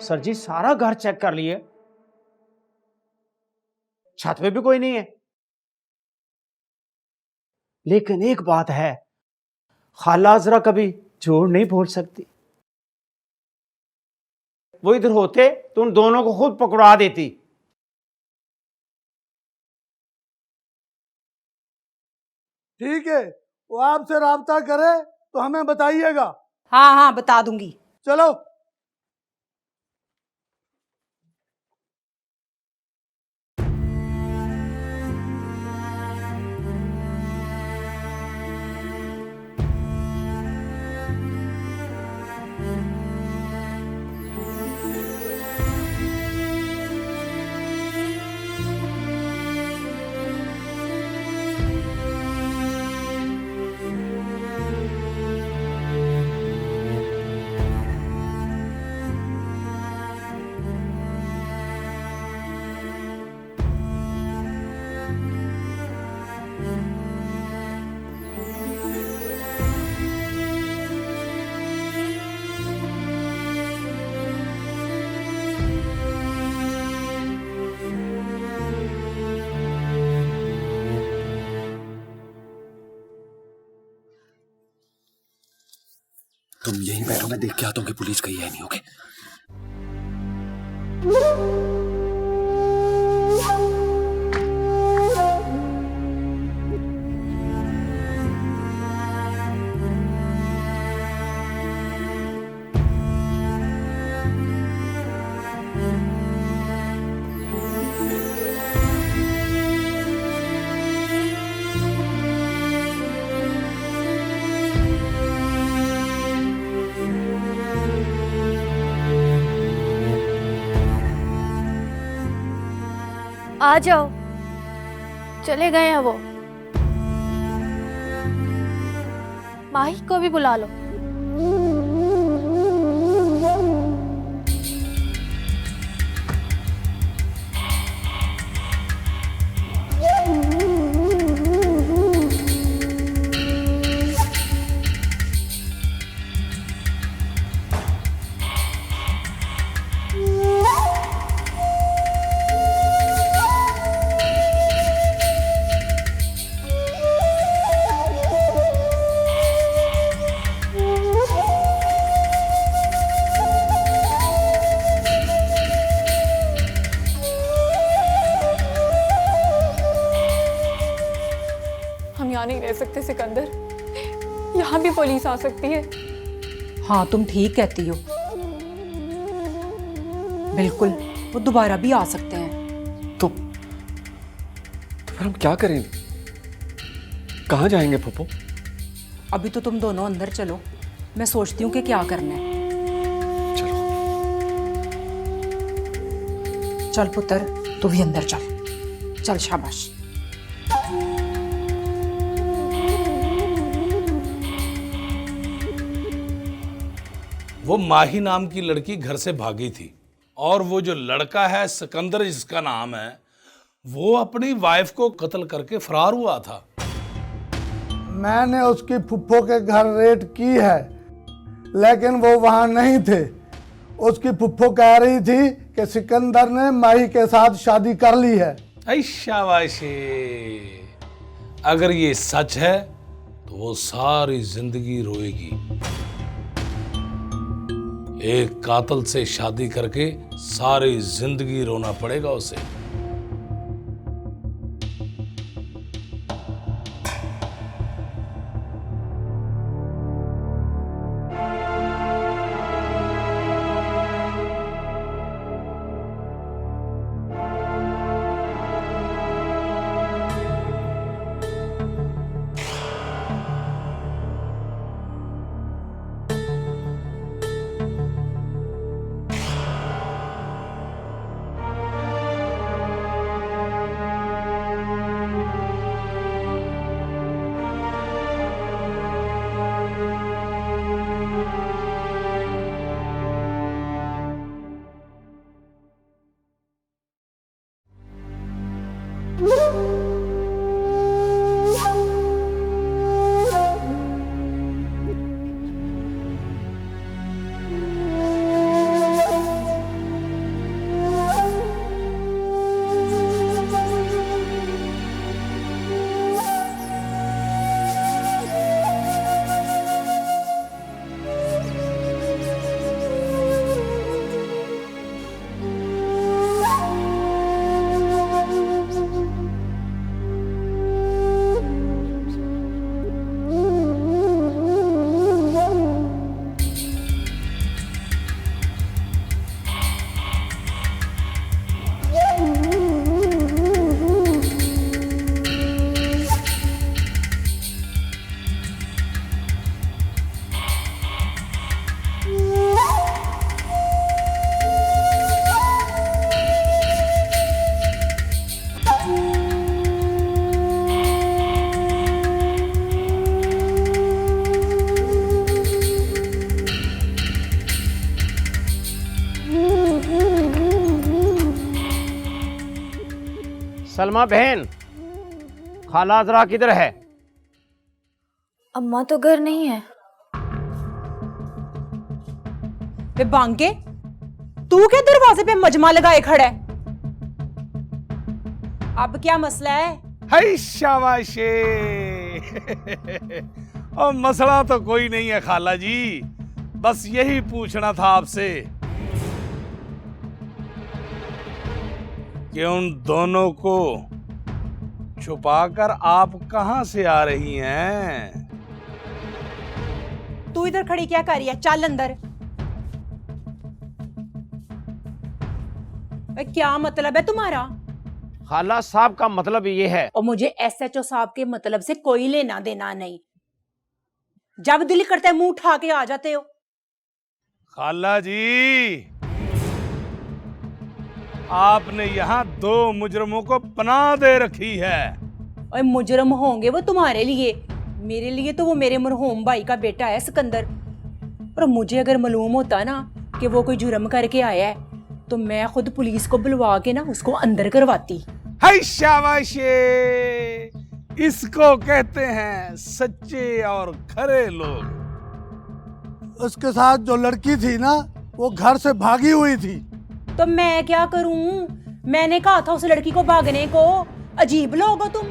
Sir जी सारा घर check कर लिए, छत पे भी कोई नहीं है। लेकिन एक बात है, खाला जरा कभी झूठ नहीं बोल सकती। वो इधर होते तो उन दोनों को खुद पकड़ा देती। ठीक है, वो आपसे राब्ता करे तो हमें बताइएगा। हाँ हाँ बता दूंगी। चलो। तुम यहीं बैठो, मैं देख के आता हूँ कि पुलिस गई है नहीं। ओके? आ जाओ, चले गए हैं वो। माही को भी बुला लो। हम यहाँ नहीं रह सकते सिकंदर, यहाँ भी पुलिस आ सकती है। हाँ तुम ठीक कहती हो, बिल्कुल वो दोबारा भी आ सकते हैं। तो फिर हम क्या करें? कहाँ जाएंगे फूफो? अभी तो तुम दोनों अंदर चलो, मैं सोचती हूँ कि क्या करना है। चलो। चल पुत्र, तू भी अंदर चल। चल शाबाश। वो माही नाम की लड़की घर से भागी थी और वो जो लड़का है सिकंदर जिसका नाम है, वो अपनी वाइफ को कत्ल करके फरार हुआ था। मैंने उसकी फुफ्फो के घर रेड की है, लेकिन वो वहां नहीं थे। उसकी फुफ्फो कह रही थी कि सिकंदर ने माही के साथ शादी कर ली है। ऐ शाबाशी, अगर ये सच है तो वो सारी जिंदगी रोएगी। एक कातिल से शादी करके सारी जिंदगी रोना पड़ेगा उसे। सलमा बहन, खाला जरा किधर है? अम्मा तो घर नहीं है। वे बांके, तू क्या दरवाजे पे मजमा लगाए खड़ा है? अब क्या मसला है? हाय शाबाशे। और मसला तो कोई नहीं है खाला जी, बस यही पूछना था आपसे कि उन दोनों को छुपाकर आप कहां से आ रही हैं? तू इधर खड़ी क्या कर रही है? चल अंदर। क्या मतलब है तुम्हारा? खाला साहब का मतलब ये है। और मुझे एसएचओ साहब के मतलब से कोई लेना देना नहीं। जब दिल करता है मुंह उठा के आ जाते हो। खाला जी, आपने यहाँ 2 मुजरमों को पनाह दे रखी है। और मुजरम होंगे वो तुम्हारे लिए, मेरे लिए तो वो मेरे मरहूम भाई का बेटा है सिकंदर। और मुझे अगर मालूम होता ना कि वो कोई जुर्म करके आया है तो मैं खुद पुलिस को बुलवा के ना उसको अंदर करवाती। हाय शाबाशे, इसको कहते हैं सच्चे और खरे लोग। उसके साथ जो लड़की थी ना, वो घर से भागी हुई थी। तो मैं क्या करूं? मैंने कहा था उस लड़की को भागने को। अजीब लोग हो तुम,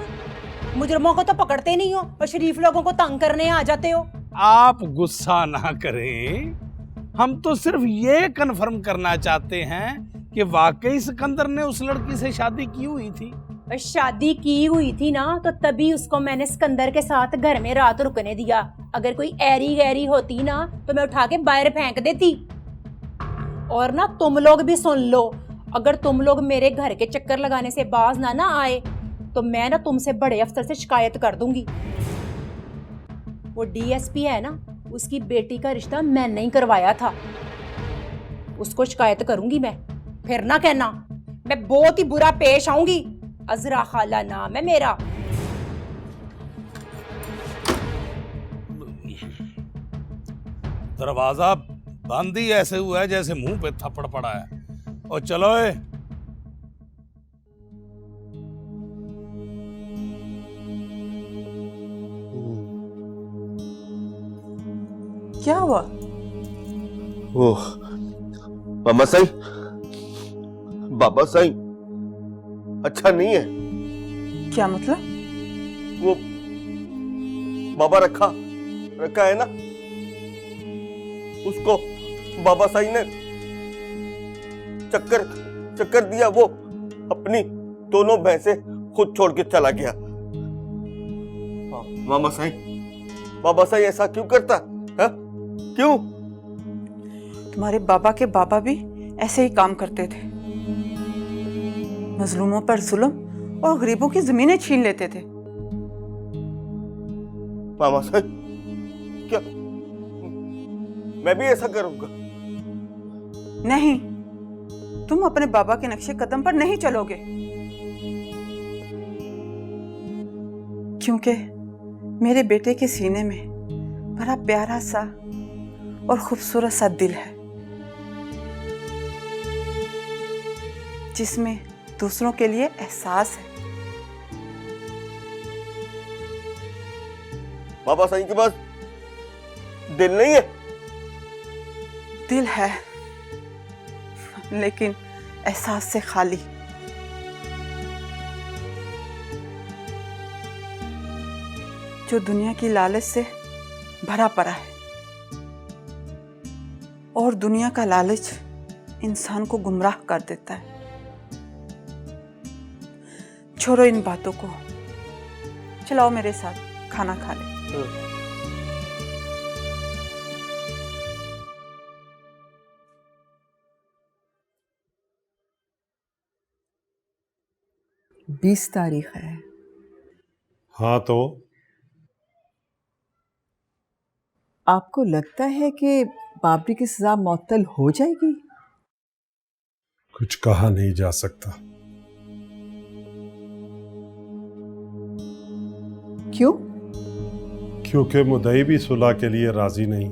मुजरमों को तो पकड़ते नहीं हो और शरीफ लोगों को तंग करने आ जाते हो। आप गुस्सा ना करें, हम तो सिर्फ ये कन्फर्म करना चाहते हैं कि वाकई सिकंदर ने उस लड़की से शादी की हुई थी। और शादी की हुई थी ना, तो तभी उसको मैंने सिकंदर के साथ घर में रात रुकने दिया। अगर कोई ऐरी गैरी होती ना तो मैं उठा के बाहर फेंक देती। और ना तुम लोग भी सुन लो, अगर तुम लोग मेरे घर के चक्कर लगाने से बाज ना आए तो मैं ना तुमसे बड़े अफसर से शिकायत कर दूंगी। वो डीएसपी है ना, उसकी बेटी का रिश्ता मैंने ही करवाया था। उसको शिकायत करूंगी मैं, फिर ना कहना। मैं बहुत ही बुरा पेश आऊंगी। अजरा खाला नाम है मेरा। दरवाजा बंद ही ऐसे हुआ है जैसे मुंह पे थप्पड़ पड़ा है। और चलो ए। क्या हुआ? ओह, मामा साईं, बाबा साईं अच्छा नहीं है। क्या मतलब? वो बाबा रखा है ना, उसको बाबा साईं ने चक्कर दिया। वो अपनी दोनों भैंसे खुद छोड़ के चला गया। मामा साईं, बाबा साईं ऐसा क्यों करता है? क्यों? तुम्हारे बाबा के बाबा भी ऐसे ही काम करते थे। मजलूमों पर जुल्म और गरीबों की जमीनें छीन लेते थे। मामा साहब, क्या मैं भी ऐसा करूंगा? नहीं, तुम अपने बाबा के नक्शे कदम पर नहीं चलोगे, क्योंकि मेरे बेटे के सीने में बड़ा प्यारा सा और खूबसूरत सा दिल है, जिसमें दूसरों के लिए एहसास है। बाबा साईं के पास दिल नहीं है? दिल है, लेकिन एहसास से खाली। जो दुनिया की लालच से भरा पड़ा है, और दुनिया का लालच इंसान को गुमराह कर देता है। छोड़ो इन बातों को, चलाओ मेरे साथ खाना खा ले। बीस तारीख है। हाँ, तो आपको लगता है कि बाबरी की सजा मुअत्तल हो जाएगी? कुछ कहा नहीं जा सकता। क्यों? क्योंकि मुद्दई भी सुलह के लिए राजी नहीं।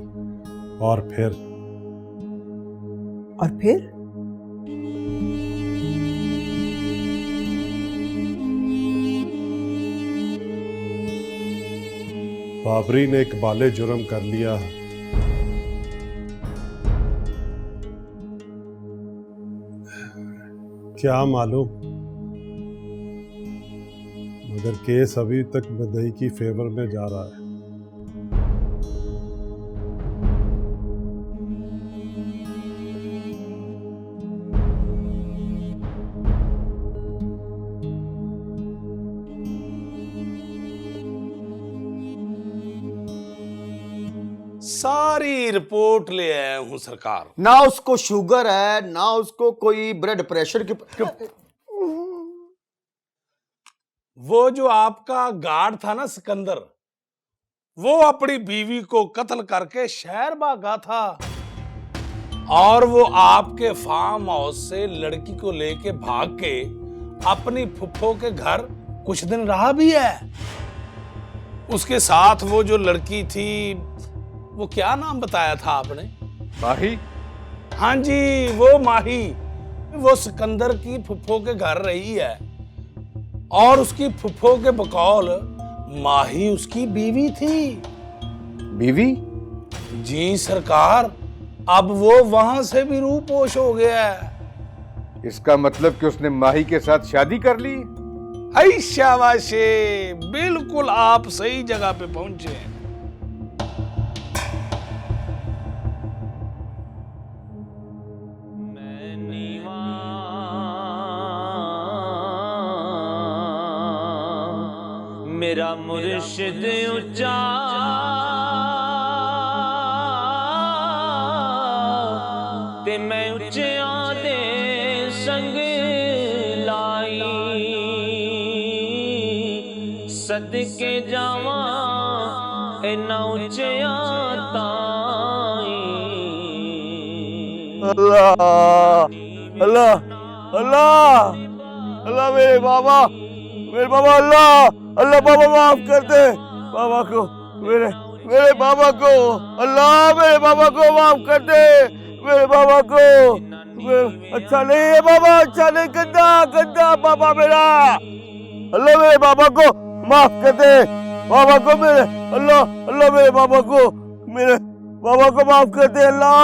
और फिर बाबरी ने एक बाले जुर्म कर लिया है। क्या मालूम, मगर केस अभी तक मदई की फेवर में जा रहा है। सारी रिपोर्ट ले आया हूं सरकार। ना उसको शुगर है, ना उसको कोई ब्लड प्रेशर की वो जो आपका गार्ड था ना सिकंदर, वो अपनी बीवी को कत्ल करके शहर भागा था और वो आपके फार्म हाउस से लड़की को लेके भाग के अपनी फुफ्फो के घर कुछ दिन रहा भी है। उसके साथ वो जो लड़की थी, वो क्या नाम बताया था आपने? माही। हाँ जी, वो माही। वो सिकंदर की फुफ्फो के घर रही है और उसकी फुफ्फो के बकौल माही उसकी बीवी थी। बीवी? जी सरकार, अब वो वहां से भी रूपोश हो गया है। इसका मतलब कि उसने माही के साथ शादी कर ली? ऐ शाबाशे, बिल्कुल आप सही जगह पे पहुंचे। मेरा मुर्शिद ऊंचा ते मैं उच्चियां दे संग लाई, सदके जावां इन्ना उच्चियां ताई। अल्लाह अल्लाह अल्लाह अल्लाह, मेरे बाबा अल्लाह अल्लाह, बाबा माफ कर दे बाबा को, मेरे बाबा को, अल्लाह मेरे बाबा को माफ कर दे, मेरे बाबा को। अच्छा नहीं है बाबा, अच्छा नहीं, गंदा गंदा बाबा मेरा। अल्लाह मेरे बाबा को माफ कर दे, बाबा को मेरे, अल्लाह अल्लाह मेरे बाबा को माफ कर दे, अल्लाह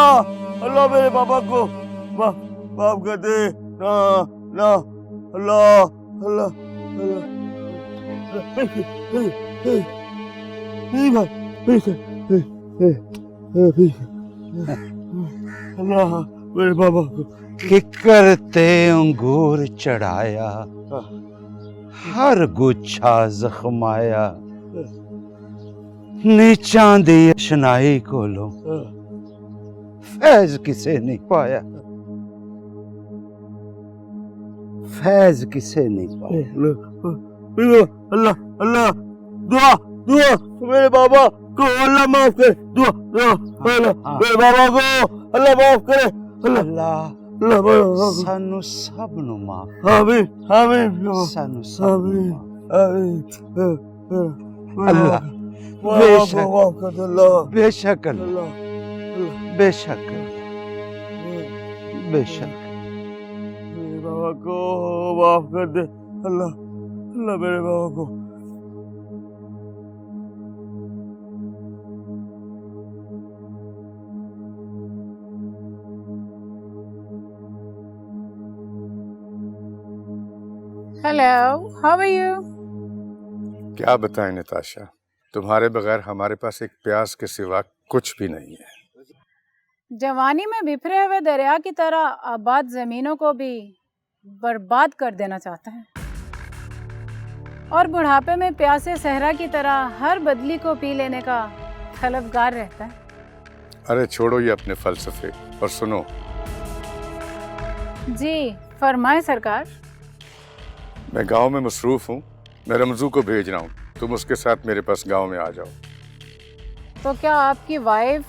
अल्लाह मेरे बाबा को माफ कर दे। ना ना, अल्लाह अल्लाह अल्लाह मेरे बाबा को। किकर ते अंगूर चढ़ाया, हर गुच्छा जख्माया, नीचां दी अशनाई कोलों फैज किसे नहीं पाया, फैज किसे नहीं पाया। अल्लाह अल्लाह, दुआ दुआ मेरे बाबा को अल्लाह माफ करे, दुआ दुआ अल्लाह मेरे बाबा को अल्लाह माफ करे, अल्लाह सानू सब नु माफ। आमीन आमीन, सानू सब अल्लाह बेशक माफ कर दे, अल्लाह बेशक अल्लाह बेशक बेशक। मेरे बाबा को माफ कर दे, अल्लाह अल्लाह मेरे बाबा को। Hello, how are you? क्या बताएं नताशा, तुम्हारे बगैर हमारे पास एक प्यास के सिवा कुछ भी नहीं है। जवानी में बिखरे हुए दरिया की तरह आबाद जमीनों को भी बर्बाद कर देना चाहता है और बुढ़ापे में प्यासे सहरा की तरह हर बदली को पी लेने का तलबगार रहता है। अरे छोड़ो ये अपने फलसफे और सुनो। जी फरमाए सरकार। मैं गांव में मसरूफ हूँ, मैं रमजू को भेज रहा हूँ, तुम उसके साथ मेरे पास गांव में आ जाओ। तो क्या आपकी वाइफ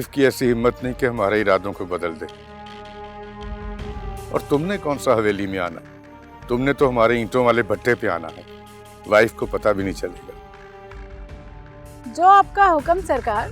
की ऐसी हिम्मत नहीं कि हमारे इरादों को बदल दे। और तुमने कौन सा हवेली में आना, तुमने तो हमारे ईंटों वाले भट्टे पे आना है, वाइफ को पता भी नहीं चलेगा। जो आपका हुक्म सरकार।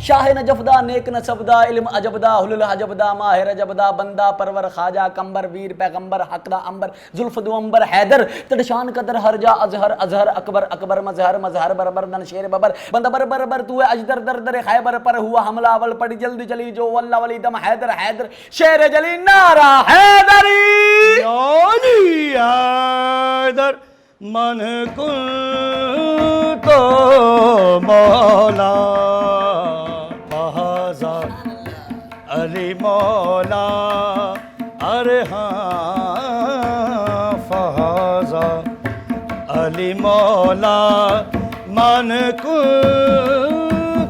शाह नजफदा नेक नसबदा इल्म अजबदा हुलुल हजबदा माहिर जबदा बंदा परवर खाजा कंबर वीर पैगंबर हकदा अंबर जुल्फ दुअंबर हैदर तड़शान कदर हरजा अजहर अजहर अकबर अकबर मजहर मजहर बरबर दन शेर बबर बंदा बर बर बर तू अजदर दर दर खैबर पर हुआ हमला अवल पड़ी जल्दी चली जो वल्ला वली दम हैदर हैदर शेर जली नारा हैदरी हैदर मन कुल तो मौला फहाजा अली मौला अरे हाँ फहाजा अली मौला मन कुल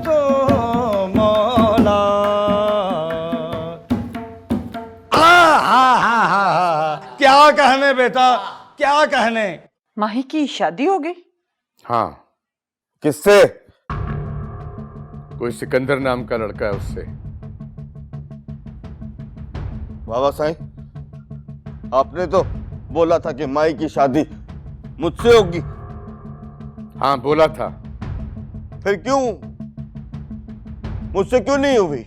तो मौला क्या कहने बेटा क्या कहने। माही की शादी हो गई? हाँ। किससे? कोई सिकंदर नाम का लड़का है उससे। बाबा साईं, आपने तो बोला था कि माई की शादी मुझसे होगी। हाँ बोला था। फिर क्यों? मुझसे क्यों नहीं हुई?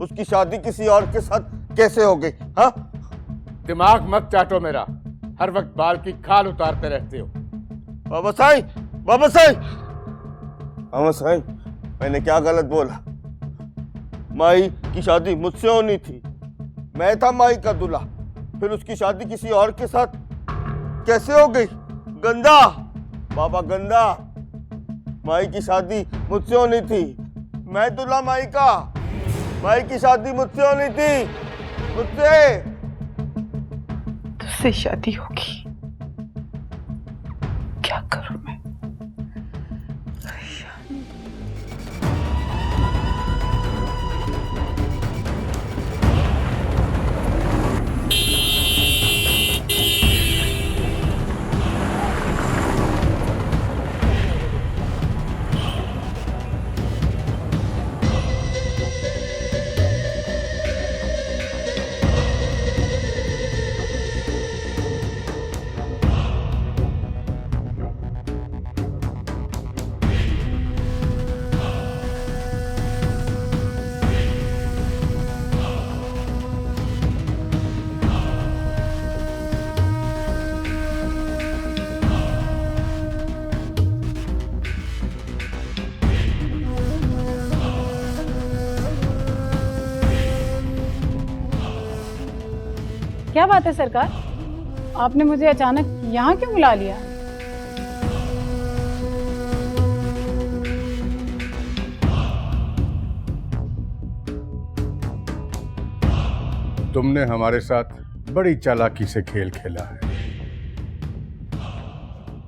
उसकी शादी किसी और के साथ कैसे हो गई? हाँ, दिमाग मत चाटो मेरा, हर वक्त बाल की खाल उतारते रहते हो। बाबा साईं, बाबा साईं, बाबा साईं, मैंने क्या गलत बोला? माई की शादी मुझसे होनी थी, मैं था माई का दूल्हा, फिर उसकी शादी किसी और के साथ कैसे हो गई? गंदा, बाबा गंदा, माई की शादी मुझसे होनी थी, मैं दूल्हा माई का, माई की शादी मुझसे होनी थी, मुझसे। तुझसे शादी होगी, क्या करूं मैं? क्या बात है सरकार, आपने मुझे अचानक यहाँ क्यों बुला लिया? तुमने हमारे साथ बड़ी चालाकी से खेल खेला है।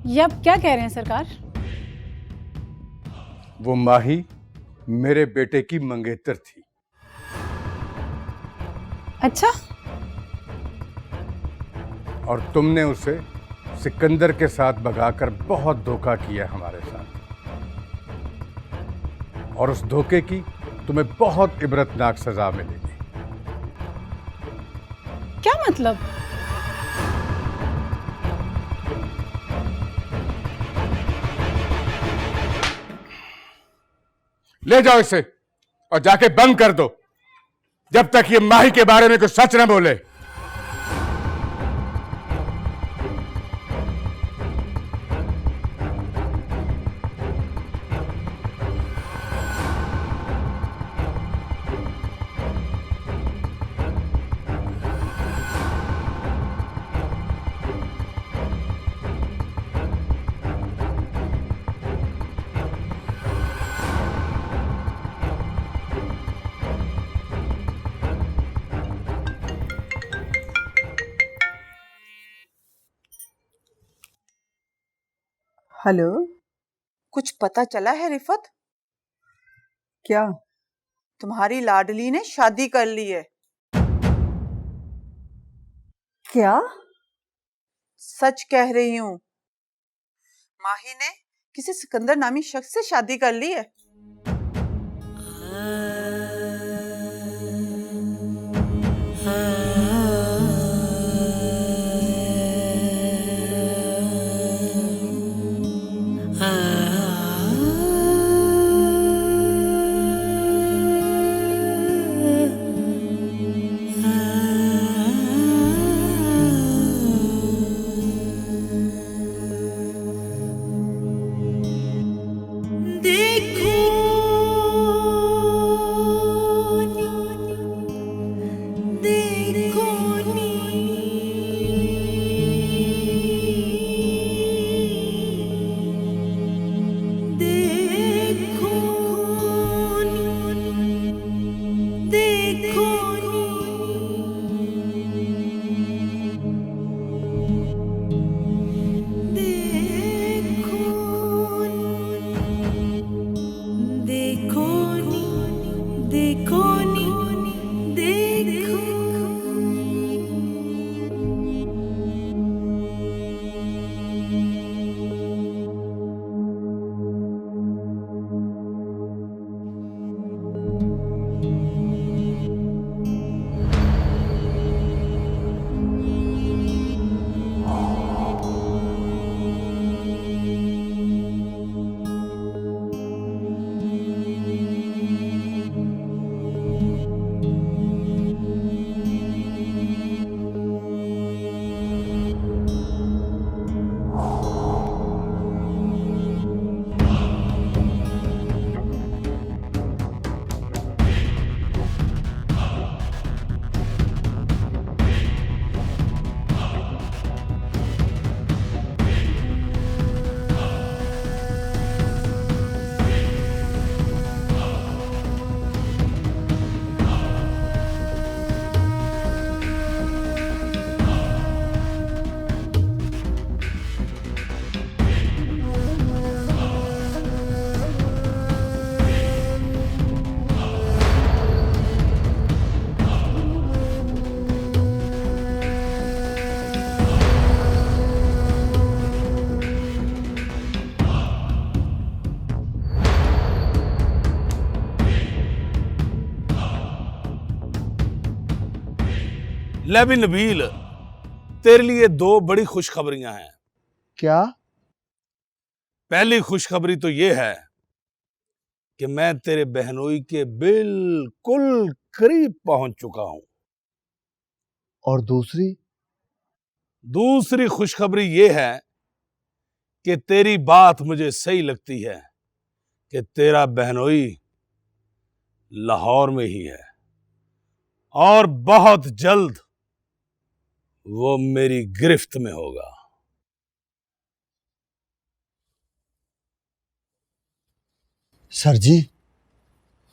ये आप क्या कह रहे हैं सरकार? वो माही मेरे बेटे की मंगेतर थी। अच्छा, और तुमने उसे सिकंदर के साथ भगाकर बहुत धोखा किया हमारे साथ, और उस धोखे की तुम्हें बहुत इबरतनाक सजा मिलेगी। क्या मतलब? ले जाओ इसे और जाके बंद कर दो, जब तक ये माही के बारे में कुछ सच न बोले। हेलो, कुछ पता चला है रिफत? क्या? तुम्हारी लाडली ने शादी कर ली है। क्या? सच कह रही हूँ, माही ने किसी सिकंदर नामी शख्स से शादी कर ली है। ले भी नबील, तेरे लिए 2 बड़ी खुशखबरियां हैं। क्या? पहली खुशखबरी तो ये है कि मैं तेरे बहनोई के बिल्कुल करीब पहुंच चुका हूं। और दूसरी? दूसरी खुशखबरी ये है कि तेरी बात मुझे सही लगती है कि तेरा बहनोई लाहौर में ही है और बहुत जल्द वो मेरी गिरफ्त में होगा। सर जी,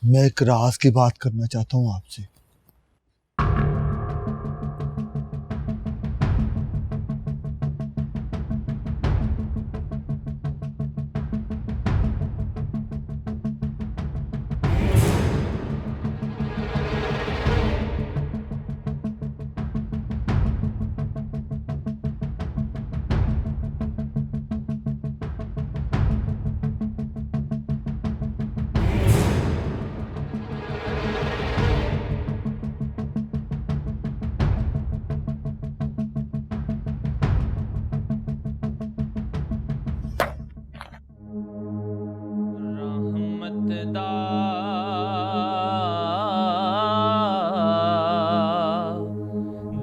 मैं एक राज की बात करना चाहता हूं आपसे।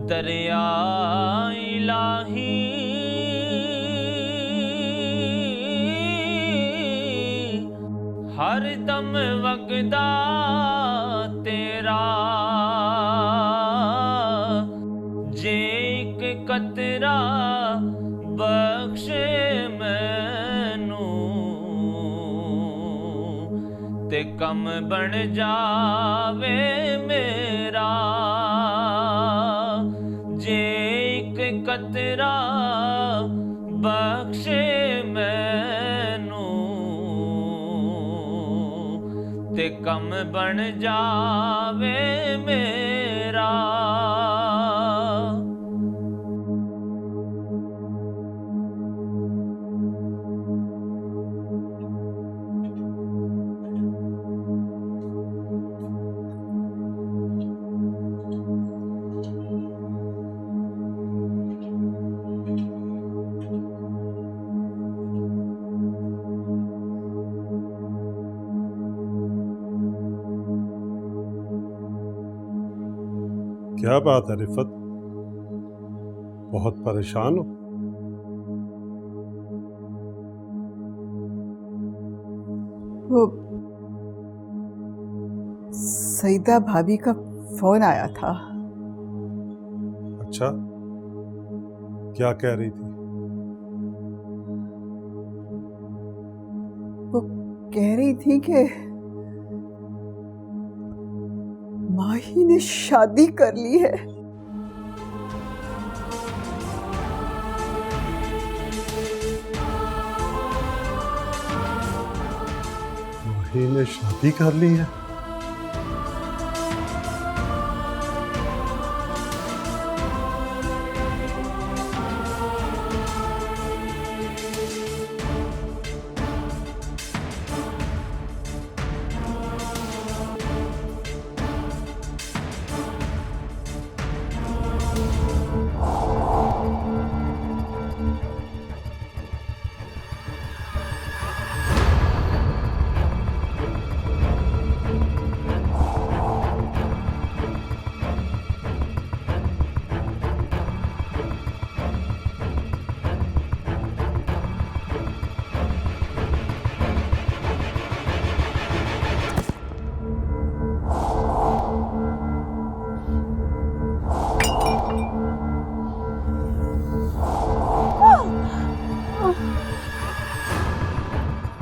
दरिया इलाही हर दम वगदा तेरा, जे एक कतरा बख्शे मैनू ते कम बन जावे मेरा, जे एक कतरा बख्शे मैनू ते कम बन जावे मेरा। क्या बात है रिफत, बहुत परेशान हो? वो सईदा भाभी का फोन आया था। अच्छा, क्या कह रही थी? वो कह रही थी कि माही ने शादी कर ली है। माही ने शादी कर ली है?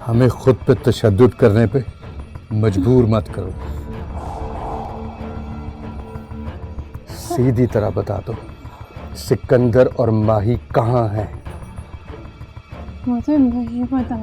हमें खुद पे तशद्दुद करने पे मजबूर मत करो। सीधी तरह बता दो, सिकंदर और माही कहाँ हैं? मुझे नहीं पता।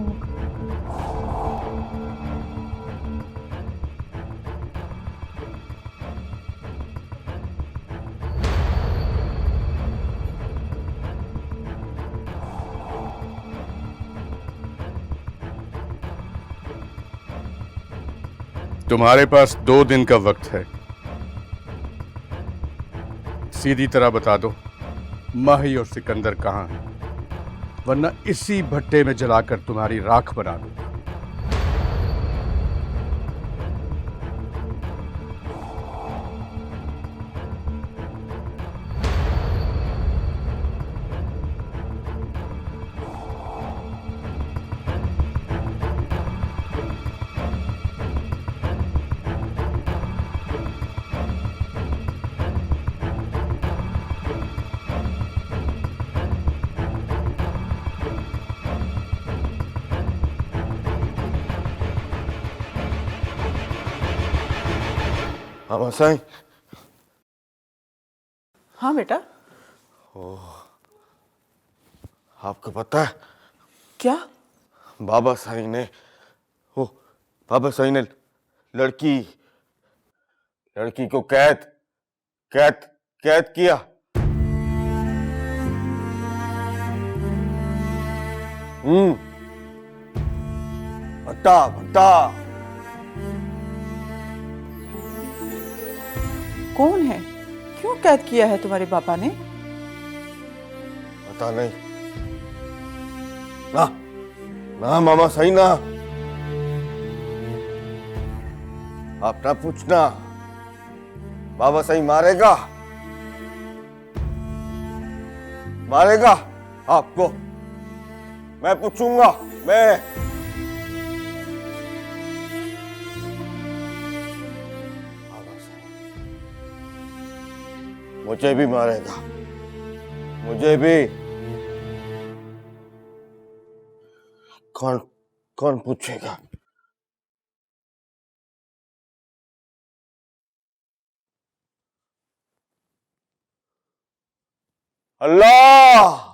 तुम्हारे पास 2 दिन का वक्त है। सीधी तरह बता दो माही और सिकंदर कहाँ हैं, वरना इसी भट्टे में जलाकर तुम्हारी राख बना दूंगा। बाबा साईं। हाँ बेटा। ओह, आपको पता है क्या? बाबा साईं ने लड़की को कैद किया। भट्टा। कौन है? क्यों कैद किया है तुम्हारे पापा ने? पता नहीं ना मामा सही ना, आप ना पूछना। बाबा सही मारेगा आपको। मैं पूछूंगा। मुझे भी मारेगा, मुझे भी। कौन पूछेगा? अल्लाह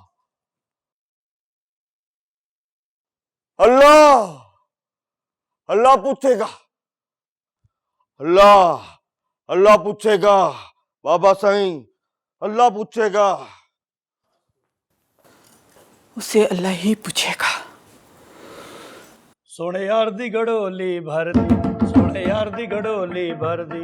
पूछेगा। अल्लाह पूछेगा। बाबा साईं अल्लाह पूछेगा। उसे अल्लाह ही पूछेगा। सोने यार दी गड़ोली भर दी, सोने यार दी गड़ोली भर दी,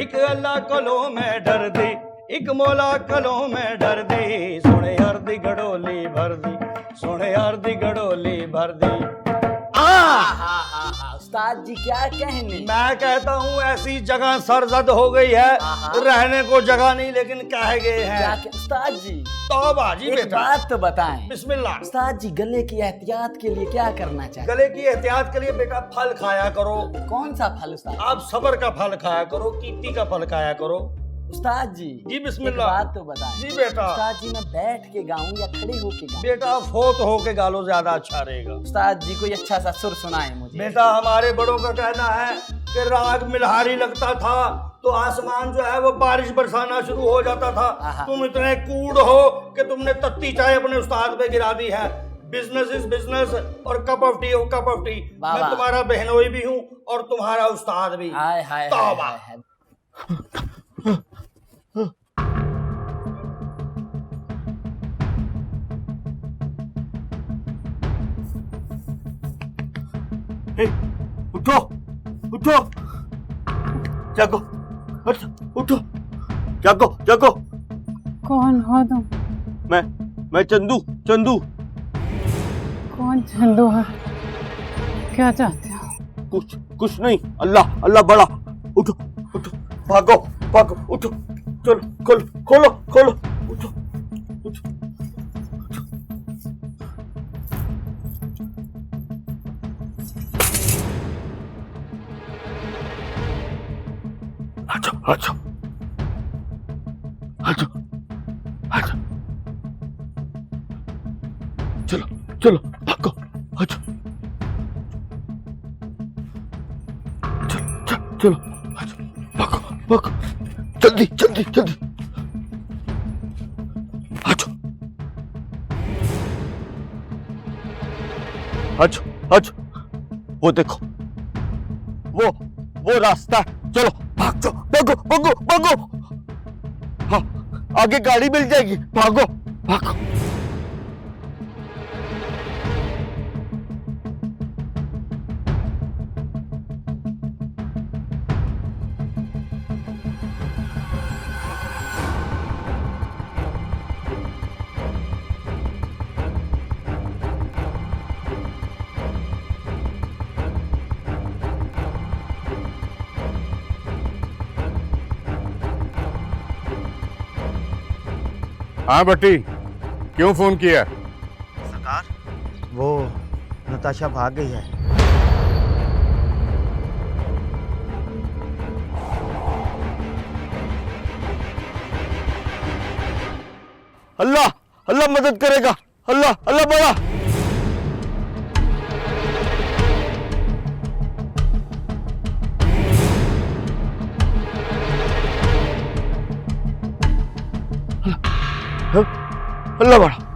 एक अल्लाह कोलों में डर दी, एक मौला कोलों में डर दी। सोने यार दी गड़ोली भर दी, सोने यार दी गड़ोली भर दी। उस्ताद जी क्या कहने? मैं कहता हूँ ऐसी जगह सरजद हो गई है, रहने को जगह नहीं, लेकिन कह गए हैं। उस्ताद जी तौबा जी एक बेटा। बात तो बताएं। बिस्मिल्लाह। उस्ताद जी गले की एहतियात के लिए क्या करना चाहिए? गले की एहतियात के लिए बेटा फल खाया करो। कौन सा फल उस्ताद? आप सब्र का फल खाया करो, कीर्ति का फल खाया करो। उस्ताद जी बिस्मिल्लाह। एक बात तो बताएं। जी बेटा। उस्ताद जी मैं बैठ के गाऊं या खड़े होके गाऊं? बेटा फोत होके गा लो, ज्यादा अच्छा रहेगा। उस्ताद जी कोई अच्छा सा सुर सुनाए मुझे। बेटा हमारे बड़ों का कहना है कि राग मिलहारी लगता था तो आसमान जो है वो बारिश बरसाना शुरू हो जाता था। तुम इतने कूड़ हो कि तुमने तत्ती चाय अपने उस्ताद पे गिरा दी है। बिजनेस इज बिजनेस और cup of tea cup of T. मैं तुम्हारा बहनोई भी हूँ और तुम्हारा उस्ताद भी। तौबा। उठो जागो, उठो जागो। कौन हो तुम? मैं चंदू। कौन चंदू है? क्या चाहते हो? कुछ नहीं। अल्लाह बड़ा। उठो भागो, उठो चलो, खोलो। उठो। अच्छा। चलो भागो। अच्छा चलो भागो। जल्दी। अच्छा। वो देखो, वो रास्ता है। चलो भागो। हाँ, आगे गाड़ी मिल जाएगी। भागो। हाँ भट्टी, क्यों फोन किया? सरकार, वो नताशा भाग गई है। अल्लाह अल्लाह मदद करेगा, अल्लाह अल्लाह बड़ा। अल्लाह बड़ा।